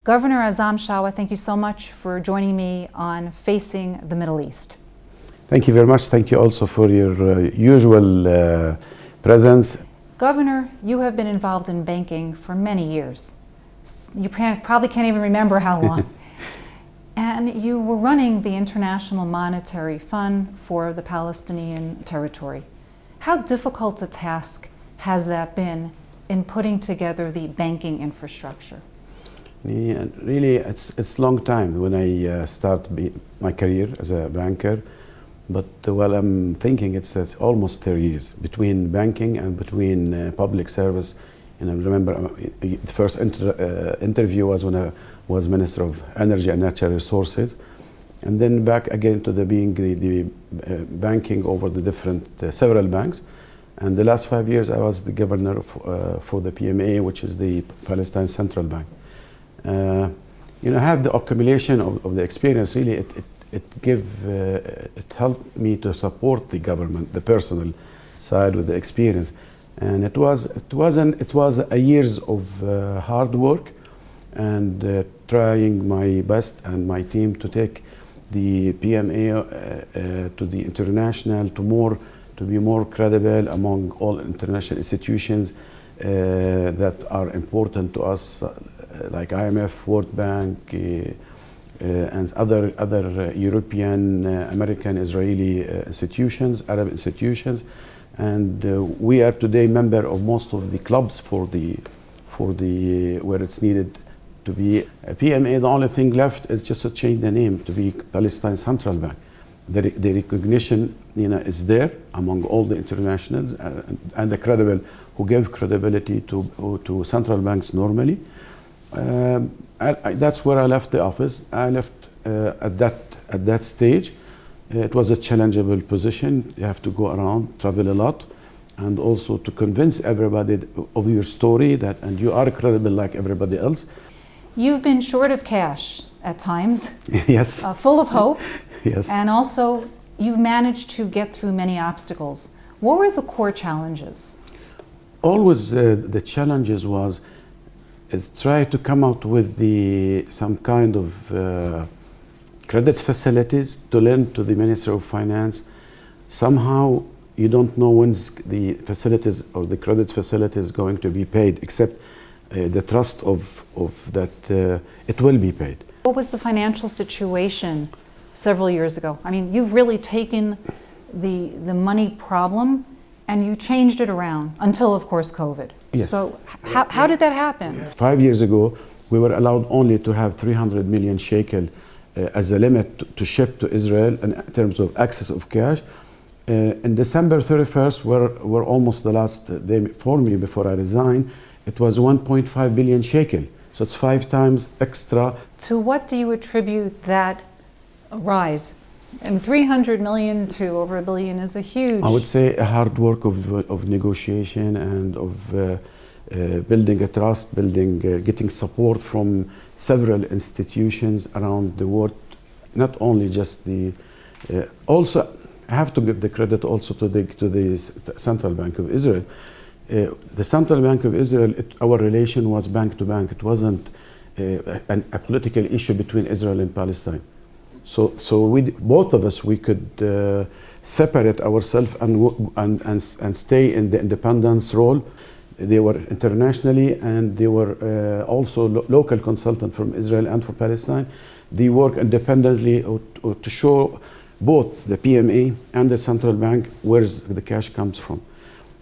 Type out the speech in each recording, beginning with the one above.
Governor Azzam Shawwa, thank you so much for joining me on Facing the Middle East. Thank you very much. Thank you also for your usual presence. Governor, you have been involved in banking for many years. You probably can't even remember how long. And you were running the International Monetary Fund for the Palestinian territory. How difficult a task has that been in putting together the banking infrastructure? Yeah, really, it's a long time when I start my career as a banker. But while I'm thinking, it's almost 30 years between banking and between public service. And I remember the first interview was when I was Minister of Energy and Natural Resources. And then back again to being the banking over the different, several banks. And the last 5 years I was the governor for the PMA, which is the Palestine Central Bank. You know, I have the accumulation of the experience. Really, it helped me to support the government, the personal side with the experience. And it was a years of hard work and trying my best and my team to take the PMA to the international, to be more credible among all international institutions that are important to us, like IMF, World Bank, and other European, American, Israeli institutions, Arab institutions. And we are today member of most of the clubs for the where it's needed to be a PMA. The only thing left is just to change the name to be Palestine Central Bank. The recognition, you know, is there among all the internationals and the credible who give credibility to central banks normally. That's where I left the office. I left at that stage. It was a challengeable position. You have to go around, travel a lot, and also to convince everybody of your story and you are credible like everybody else. You've been short of cash at times. Yes. Full of hope. Yes. And also, you've managed to get through many obstacles. What were the core challenges? Always the challenges is try to come out with some kind of credit facilities to lend to the Minister of Finance. Somehow you don't know when the facilities or the credit facility is going to be paid, except the trust of that it will be paid. What was the financial situation several years ago? I mean, you've really taken the money problem and you changed it around until, of course, COVID. Yes. So how did that happen? 5 years ago, we were allowed only to have 300 million shekel as a limit to ship to Israel in terms of access of cash. In December 31st, were almost the last day for me before I resigned, it was 1.5 billion shekel. So it's 5 times extra. To what do you attribute that rise? And 300 million to over $1 billion is a huge... I would say a hard work of negotiation and of building a trust, getting support from several institutions around the world. Not only just also I have to give the credit also to the Central Bank of Israel. The Central Bank of Israel, our relation was bank to bank. It wasn't a political issue between Israel and Palestine. So both of us, we could separate ourselves and stay in the independence role. They were internationally, and they were also local consultant from Israel and from Palestine. They work independently to show both the PMA and the central bank where the cash comes from,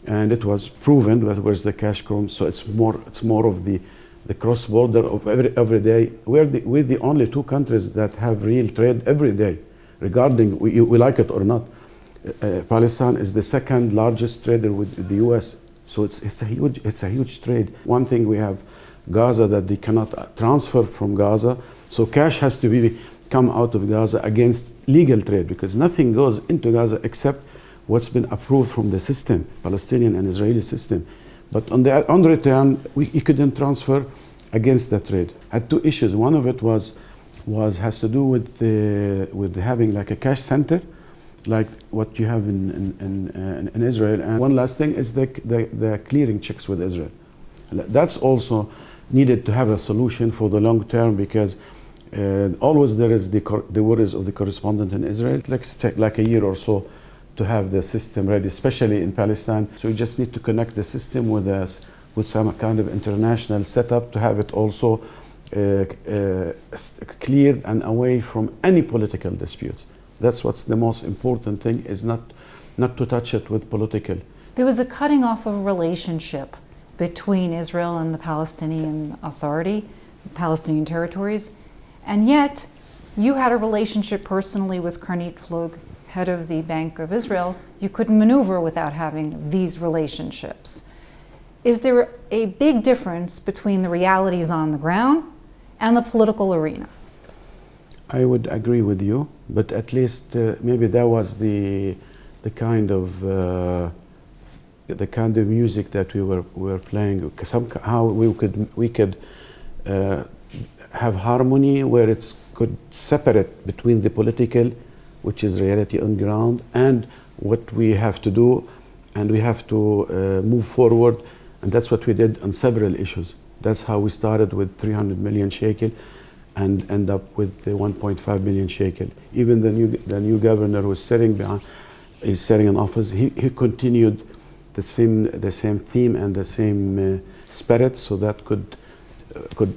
and it was proven that where's the cash comes. So it's more of the cross-border of every day. We're the only 2 countries that have real trade every day, regarding we like it or not. Palestine is the 2nd largest trader with the U.S. So it's a huge trade. One thing, we have Gaza that they cannot transfer from Gaza, so cash has to come out of Gaza against legal trade, because nothing goes into Gaza except what's been approved from the system, Palestinian and Israeli system. But on return, you couldn't transfer against that trade. Had 2 issues. One of it has to do with having like a cash center, like what you have in Israel. And one last thing is the clearing checks with Israel. That's also needed to have a solution for the long term, because always there is the worries of the correspondent in Israel. It takes like a year or so to have the system ready, especially in Palestine. So you just need to connect the system with us, with some kind of international setup to have it also cleared and away from any political disputes. That's what's the most important thing, is not to touch it with political. There was a cutting off of relationship between Israel and the Palestinian Authority, Palestinian territories, and yet you had a relationship personally with Karnit Flug, head of the Bank of Israel. You couldn't maneuver without having these relationships. Is there a big difference between the realities on the ground and the political arena? I would agree with you, but at least maybe that was the kind of music that we were playing. Somehow we could have harmony where it could separate between the political, which is reality on ground, and what we have to do, and we have to move forward, and that's what we did on several issues. That's how we started with 300 million shekel and end up with the 1.5 million shekel. Even the new governor who is sitting in office, he continued the same theme and the same spirit, so that could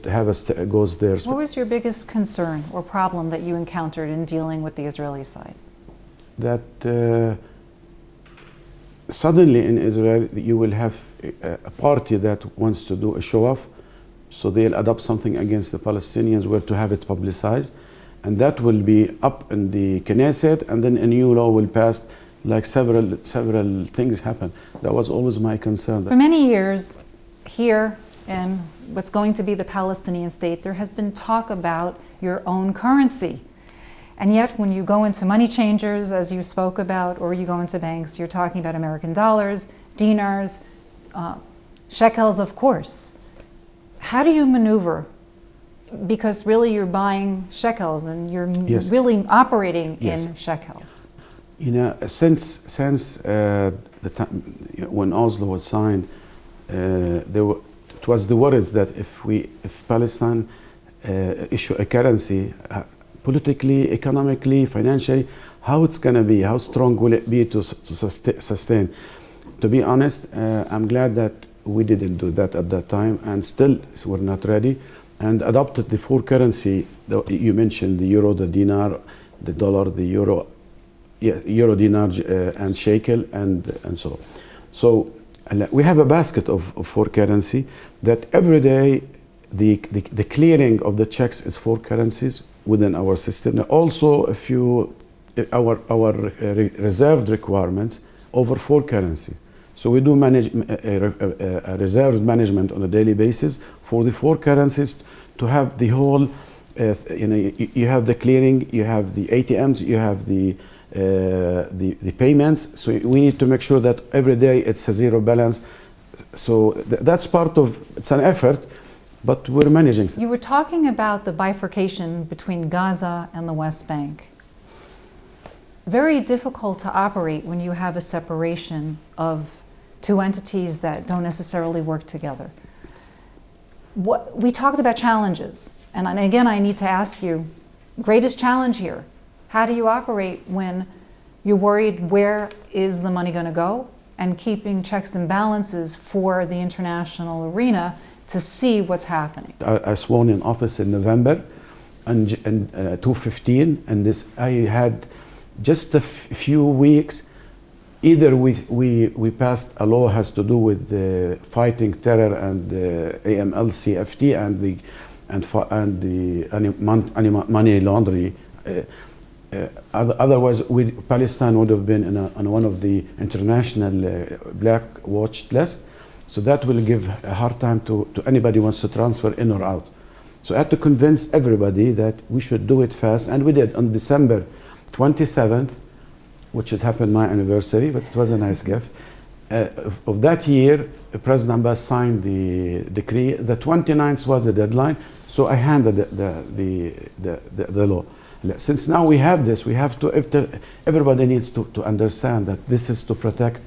have us goes there. What was your biggest concern or problem that you encountered in dealing with the Israeli side? That suddenly in Israel you will have a party that wants to do a show-off, so they'll adopt something against the Palestinians where to have it publicized, and that will be up in the Knesset, and then a new law will pass, like several things happen. That was always my concern. For many years here in what's going to be the Palestinian state, there has been talk about your own currency. And yet when you go into money changers, as you spoke about, or you go into banks, you're talking about American dollars, dinars, shekels, of course. How do you maneuver? Because really you're buying shekels and you're really operating in shekels. You know, since the time when Oslo was signed, it was the worries that if Palestine issue a currency, politically, economically, financially, how it's going to be, how strong will it be to sustain. To be honest, I'm glad that we didn't do that at that time, and still we're not ready, and adopted the four currency. You mentioned the euro, the dinar, the dollar, the euro, euro, dinar, and shekel, and so. So we have a basket of four currency that every day the clearing of the checks is four currencies within our system. Also a few our reserved requirements over four currency. So we do manage a reserve management on a daily basis for the four currencies to have the whole. You have the clearing, you have the ATMs, you have the payments. So we need to make sure that every day it's a zero balance. So that's part of, it's an effort, but we're managing. You were talking about the bifurcation between Gaza and the West Bank. Very difficult to operate when you have a separation of two entities that don't necessarily work together. We talked about challenges, and again I need to ask you, greatest challenge here, how do you operate when you're worried where is the money going to go, and keeping checks and balances for the international arena to see what's happening? I sworn in office in November and 2015, and I had just a few weeks. Either we passed a law has to do with the fighting terror and the AML-CFT and the money laundering. Otherwise, Palestine would have been on one of the international black watch list. So that will give a hard time to anybody who wants to transfer in or out. So I had to convince everybody that we should do it fast, and we did on December 27th, which had happened my anniversary, but it was a nice gift. Of that year, President Abbas signed the decree. The 29th was the deadline, so I handed the law. Since now we have this, we have to, everybody needs to understand that this is to protect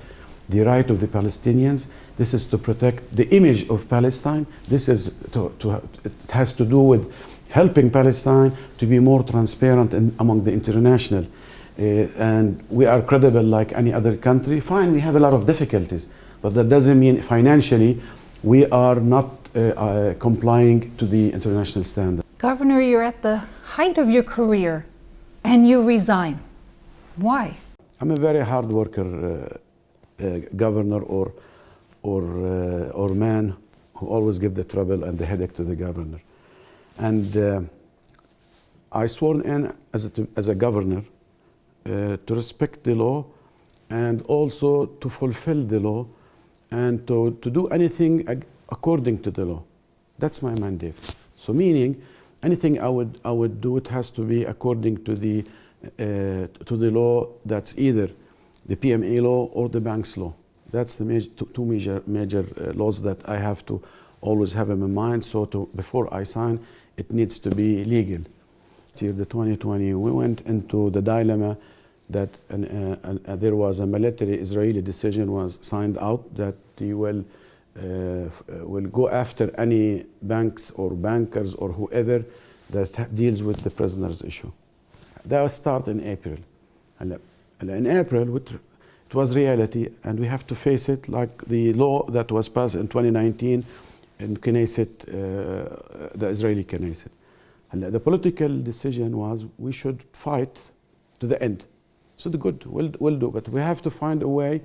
the right of the Palestinians This is to protect the image of Palestine. This is it has to do with helping Palestine to be more transparent among the international. And we are credible like any other country. Fine, we have a lot of difficulties, but that doesn't mean financially we are not complying to the international standard. Governor, you're at the height of your career and you resign. Why? I'm a very hard worker, governor or man who always give the trouble and the headache to the governor. And I sworn in as a governor to respect the law and also to fulfill the law and to do anything according to the law. That's my mandate. So meaning anything I would do, it has to be according to the law. That's either the PMA law or the bank's law. That's the two major laws that I have to always have in my mind. So before I sign, it needs to be legal. Year 2020, we went into the dilemma that there was a military Israeli decision was signed out that you will go after any banks or bankers or whoever that deals with the prisoners issue. That will start in April. And in April, it was reality, and we have to face it like the law that was passed in 2019 in Knesset, the Israeli Knesset. And the political decision was we should fight to the end. So the good, we'll do, but we have to find a way.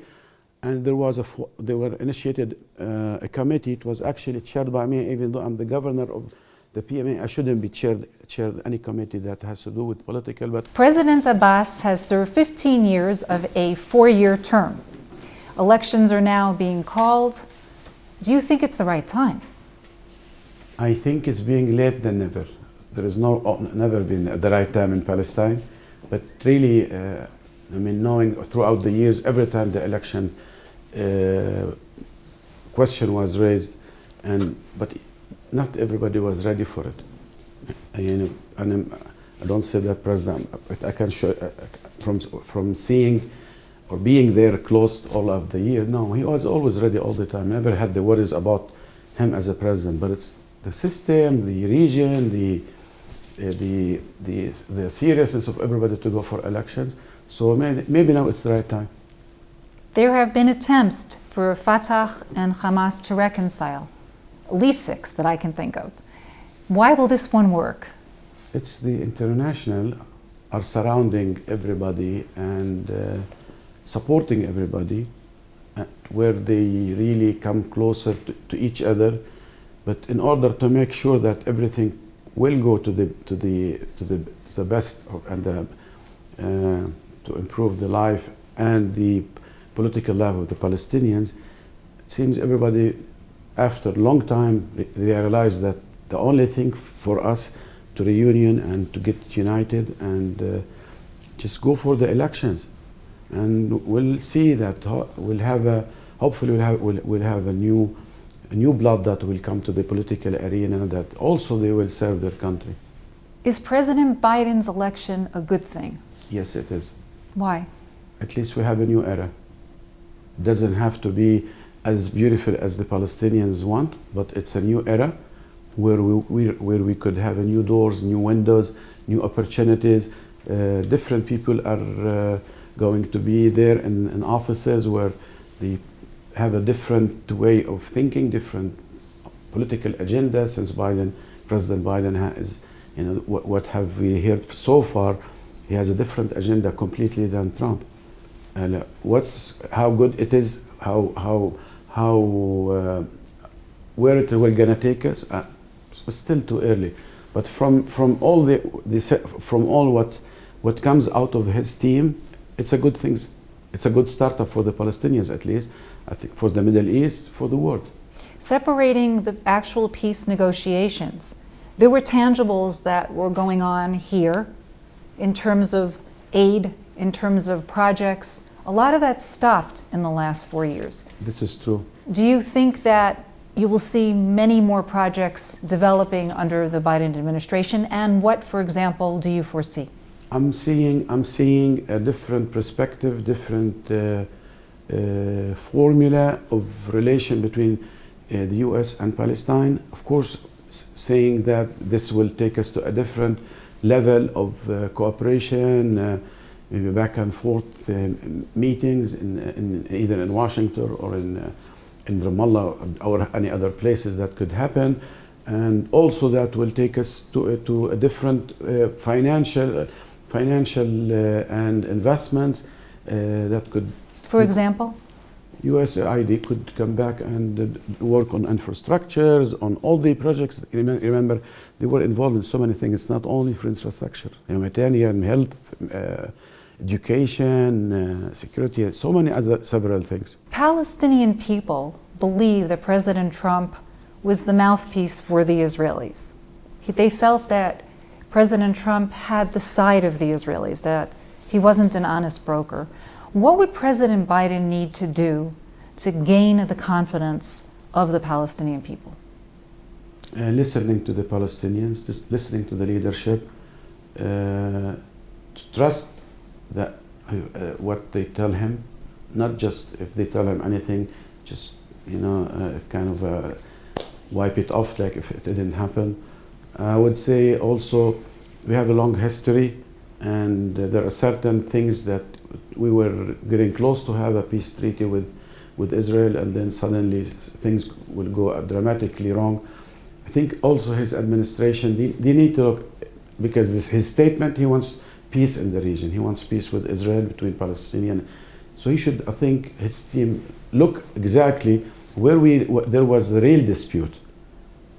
And they were initiated a committee. It was actually chaired by me, even though I'm the governor of the PMA. I shouldn't be chaired any committee that has to do with political. But President Abbas has served 15 years of a 4-year term. Elections are now being called. Do you think it's the right time? I think it's being late than never. There is never been the right time in Palestine. But really, knowing throughout the years, every time the election question was raised, but not everybody was ready for it. And I don't say that President, but I can show from seeing or being there close all of the year. No, he was always ready all the time. Never had the worries about him as a president. But it's the system, the region, the seriousness of everybody to go for elections. So maybe now it's the right time. There have been attempts for Fatah and Hamas to reconcile, at least 6 that I can think of. Why will this one work? It's the international are surrounding everybody and supporting everybody, where they really come closer to each other. But in order to make sure that everything will go to the best and to improve the life and the political life of the Palestinians, it seems everybody, after a long time, they realize that the only thing for us to reunion and to get united and just go for the elections, and we'll see that we'll have hopefully we'll have a new blood that will come to the political arena that also they will serve their country. Is President Biden's election a good thing? Yes, it is. Why? At least we have a new era. It doesn't have to be as beautiful as the Palestinians want, but it's a new era where we could have a new doors, new windows, new opportunities. Different people are going to be there in offices where they have a different way of thinking, different political agenda. Since President Biden has, what have we heard so far? He has a different agenda completely than Trump. And how good it is, where it will gonna take us? It's still too early. But from all what comes out of his team, it's a good thing. It's a good startup for the Palestinians, at least. I think for the Middle East, for the world. Separating the actual peace negotiations, there were tangibles that were going on here in terms of aid, in terms of projects. A lot of that stopped in the last 4 years. This is true. Do you think that you will see many more projects developing under the Biden administration? And what, for example, do you foresee? I'm seeing a different perspective, different formula of relation between the US and Palestine, of course, saying that this will take us to a different level of cooperation, maybe back and forth meetings in either in Washington or in Ramallah or any other places that could happen. And also that will take us to a different financial and investments that could... For example? USAID could come back and work on infrastructures, on all the projects. Remember, they were involved in so many things. It's not only for infrastructure, humanitarian, health, education, security, so many other several things. Palestinian people believe that President Trump was the mouthpiece for the Israelis. They felt that President Trump had the side of the Israelis, that he wasn't an honest broker. What would President Biden need to do to gain the confidence of the Palestinian people? Listening to the Palestinians, just listening to the leadership, to trust that what they tell him, not just if they tell him anything, just kind of wipe it off like if it didn't happen. I would say also we have a long history, and there are certain things that we were getting close to have a peace treaty with Israel, and then suddenly things will go dramatically wrong. I think also his administration, they need to look, because his statement, he wants peace in the region. He wants peace with Israel, between Palestinian. So he should, I think, his team look exactly where there was the real dispute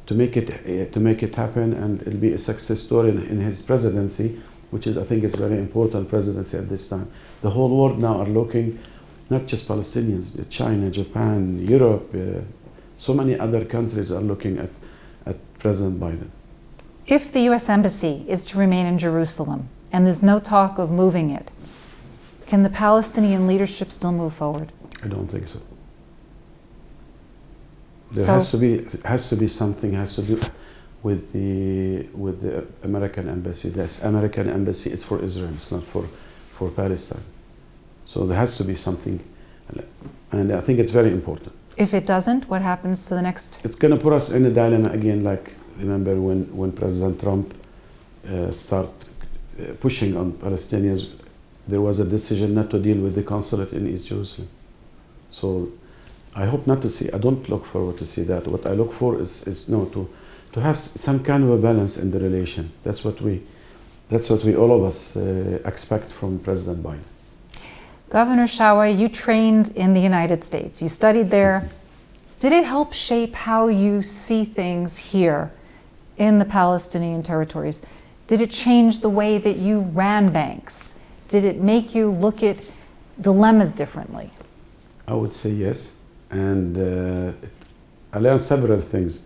to make it happen, and it'll be a success story in his presidency, which is, I think, it's very important presidency at this time. The whole world now are looking, not just Palestinians, China, Japan, Europe, so many other countries are looking at President Biden. If the U.S. Embassy is to remain in Jerusalem, and there's no talk of moving it, can the Palestinian leadership still move forward? I don't think so. There has to be something has to do with the American embassy. This American embassy, it's for Israel, it's not for Palestine. So there has to be something, and I think it's very important. If it doesn't, what happens to the next? It's going to put us in a dilemma again, like remember when President Trump started pushing on Palestinians, there was a decision not to deal with the consulate in East Jerusalem. So I hope not to see, I don't look forward to see that. What I look for is to have some kind of a balance in the relation. That's what we all of us expect from President Biden. Governor Shawwa, you trained in the United States. You studied there. Did it help shape how you see things here in the Palestinian territories? Did it change the way that you ran banks? Did it make you look at dilemmas differently? I would say yes. And I learned several things.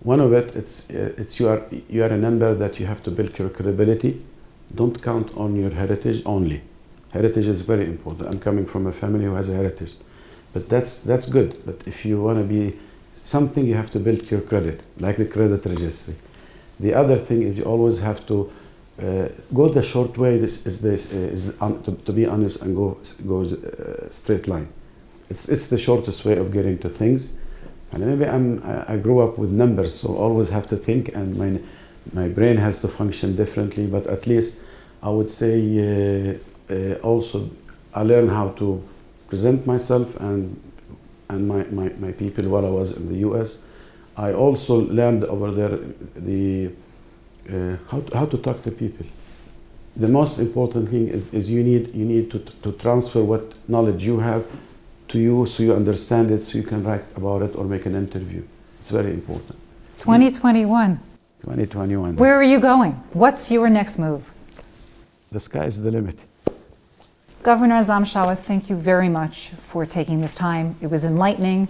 One of it, it's you are a number that you have to build your credibility. Don't count on your heritage only. Heritage is very important. I'm coming from a family who has a heritage, but that's good. But if you want to be something, you have to build your credit, like the credit registry. The other thing is you always have to go the short way. To be honest and go straight line. It's the shortest way of getting to things. And maybe I grew up with numbers, so always have to think, and my brain has to function differently. But at least I would say also I learned how to present myself and my people while I was in the U.S. I also learned over there how to talk to people. The most important thing is you need to transfer what knowledge you have to you, so you understand it, so you can write about it or make an interview. It's very important. 2021. 2021. Where are you going? What's your next move? The sky is the limit. Governor Azzam Shawwa, thank you very much for taking this time. It was enlightening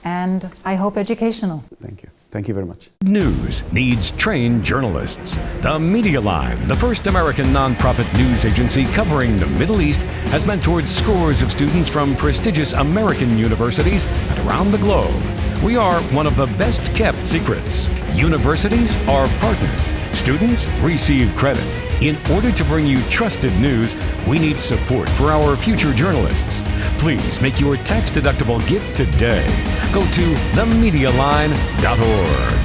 and I hope educational. Thank you. Thank you very much. News needs trained journalists. The Media Line, the first American nonprofit news agency covering the Middle East, has mentored scores of students from prestigious American universities and around the globe. We are one of the best kept secrets. Universities are partners. Students receive credit. In order to bring you trusted news, we need support for our future journalists. Please make your tax-deductible gift today. Go to themedialine.org.